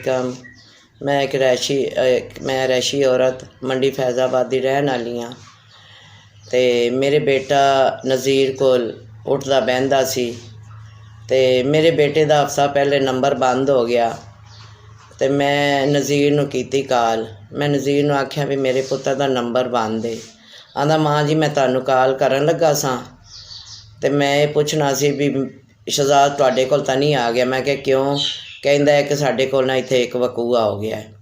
अलैकुम। मैं एक रैशी औरत मंडी फैज़ाबाद की रहन वाली हाँ। तो मेरे बेटा नज़ीर कोल उठदा बहंदा सी ते मेरे बेटे का हफ्ता पहले नंबर बंद हो गया। तो मैं नज़ीर नूं कीती कॉल। मैं नज़ीर नूं आख्या भी मेरे पुत्र का नंबर बंद है। आंदा माँ जी मैं तुहानूं कॉल करन लगा सां ते मैं ये पुछना सी भी शहजाद तुहाडे कोल तां नहीं आ गया। मैं क्या क्यों? कहंदा है कि साडे कोल ना इत्थे एक वकूआ हो गया है।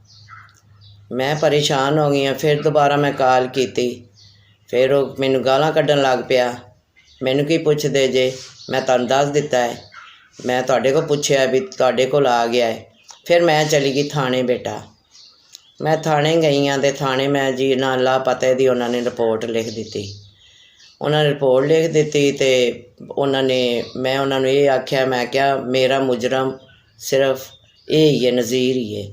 मैं परेशान हो गई। फिर दोबारा मैं कॉल की, फिर वो मैनू गालां कड्ढन लग पिया। मैनू की पुछदे जे, मैं तुहानूं दस दिता है, मैं तुहाडे कोल पुछया भी तुहाडे कोल आ गया है। फिर मैं चली गई थाने। बेटा मैं थाने गई हाँ तो थाने मैं जी ना लापते दी उन्होंने रिपोर्ट लिख दी। उन्होंने रिपोर्ट लिख दी तो उन्होंने मैं उन्होंने ये आख्या, मैं क्या मेरा मुजरम सिर्फ यही है, नज़ीर ही है।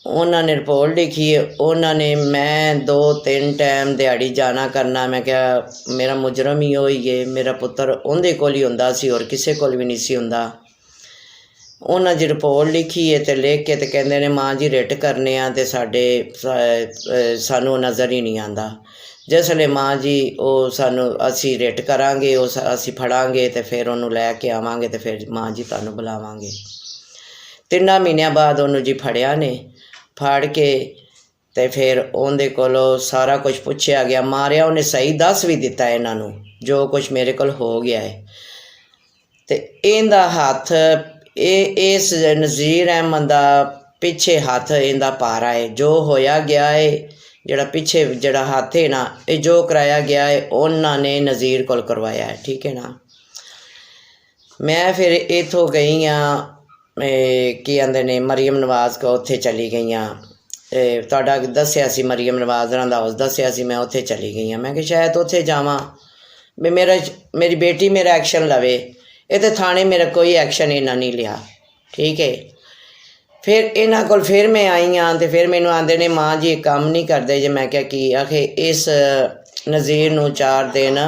उन्होंने रिपोर्ट लिखी है। उन्होंने मैं 2-3 टाइम दिहाड़ी जाना करना। मैं क्या मेरा मुजरम ही वही है, मेरा पुत्र उनके कोल ही हुंदा सी और किसी कोल भी नहीं सी हुंदा। उन्होंने जी रिपोर्ट लिखी है तो लिख के तो कहते ने माँ जी रिट करने तो सानू नज़र ही नहीं आता। जिसले माँ जी वो सानू असी रिट करांगे, असी फड़ांगे तो फिर उन्होंने लैके आवांगे तो फिर माँ जी तुहानू बुलावांगे। 3 महीनों बाद उन्होंने जी फड़िया ने। फड़ के तो फिर उनके कोलों सारा कुछ पुछया गया। मारिया उन्हें सही दस भी दिता इन्हों जो कुछ मेरे को हो गया है। तो इनका हाथ इस नज़ीर अहमद का पिछे हाथ इनका पारा है। जो होया गया है जड़ा पिछे जड़ा हाथ है ना, ये जो कराया गया है उन्होंने नज़ीर को करवाया है। ठीक है ना। मैं फिर इतों गई हाँ की आंदे ने मरीम नवाज को उत्थे चली गई हाँ। तुहाडा दस्सिया सी मरीम नवाज दा हाउस दस्सिया सी, मैं उत्थे चली गई हाँ। मैं कि शायद उत्थे जावां भी मेरी बेटी मेरा एक्शन लवे। ये तो थाने मेरा कोई एक्शन इन्ना नहीं लिया। ठीक है। फिर इन्हां कोल फिर मैं आई हाँ तो फिर मैनू आंदे ने माँ जी काम नहीं करते जे। मैं क्या की आखे इस नज़ीर नूं 4 दिन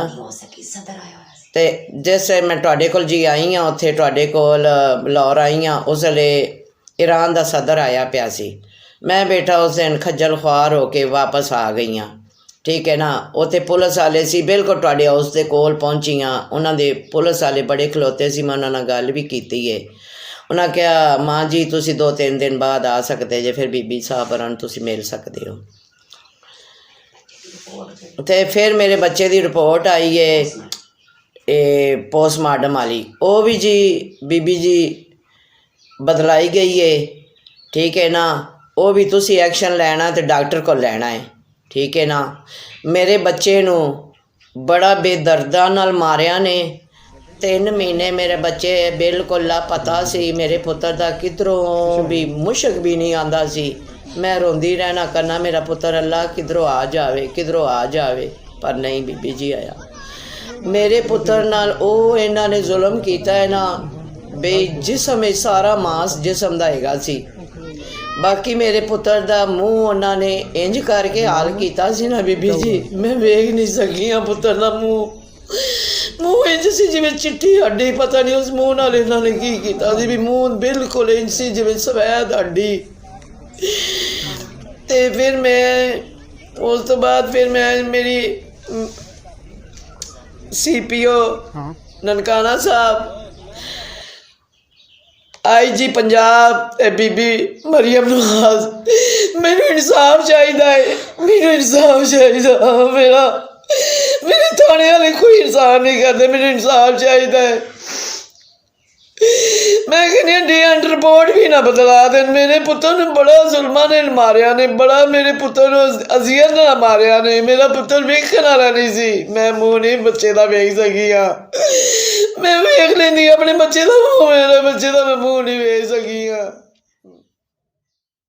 तो जिस मैं तुहाडे कोल जी आई हाँ उत्थे तुहाडे कोल लाहौर आई हाँ उस वेले ईरान का सदर आया पिया सी। मैं बेटा उस दिन खज्जल ख्वार होके वापस आ गई हाँ। ठीक है ना। उत्थे पुलिस वाले सी बिल्कुल तुहाडे हाउस दे कोल पहुंची हाँ। उन्होंने पुलिस वाले बड़े खलोते सी। मैं उन्होंने गल भी की है। उन्हें कहा माँ जी तुसी 2-3 दिन बाद आ सकते जे, फिर बीबी साहब रन तुसी मिल सकते हो। तो फिर मेरे बच्चे की रिपोर्ट आई है पोस्टमार्टम वाली, वो भी जी बीबी जी बदलाई गई है। ठीक है ना। वो भी तुसी एक्शन लेना तो डॉक्टर को लेना है। ठीक है ना। मेरे बच्चे नू बड़ा बेदर्दा नाल मारिया ने। 3 महीने मेरे बच्चे बिल्कुल लापता सी। मेरे पुत्र का किधरों भी मुश्क भी नहीं आता सी। मैं रोंदी रहना करना मेरा पुत्र अल्लाह किधरों आ जावे, किधरों आ जावे, पर नहीं बीबी जी आया। मेरे पुत्र नाल ओ इन्हां ने जुल्म किया है ना बे जिसम सारा मांस जिसम का हैगा सी। बाकी मेरे पुत्र का मूँह उन्होंने इंज करके हाल किया सी ना बीबी जी, मैं वेख नहीं सकी हाँ पुत्र का मूँह इंज सी जिवें चिट्टी हड्डी। पता नहीं उस मूँह नाल इन्होंने की किया सी भी मूँह बिल्कुल इंज सी जिवें सफेद हड्डी। ते फिर मैं उस तो बाद फिर मैं मेरी CPO ननकाना साहब, IG पंजाब बीबी मरियम नवाज, मैनू इंसाफ चाहिए है, मैनू इंसाफ चाहिए। मेरे थाने वाले कोई इंसाफ नहीं करते, मैनू इंसाफ चाहिए है। मैं कहनी D&D रिपोर्ट भी ना बदला देन। मेरे पुत्र ने बड़ा जुल्मा ने मारिया ने, बड़ा मेरे पुत्र अजियत ना मारिया ने। मेरा पुत्र वेखण वाला नहीं सी। मैं मूँह नहीं बच्चे का वेख सकी हाँ। मैं वेख लेंदी अपने बच्चे का मूँह, मेरे बच्चे का मैं मूँह नहीं वेख सकी हाँ।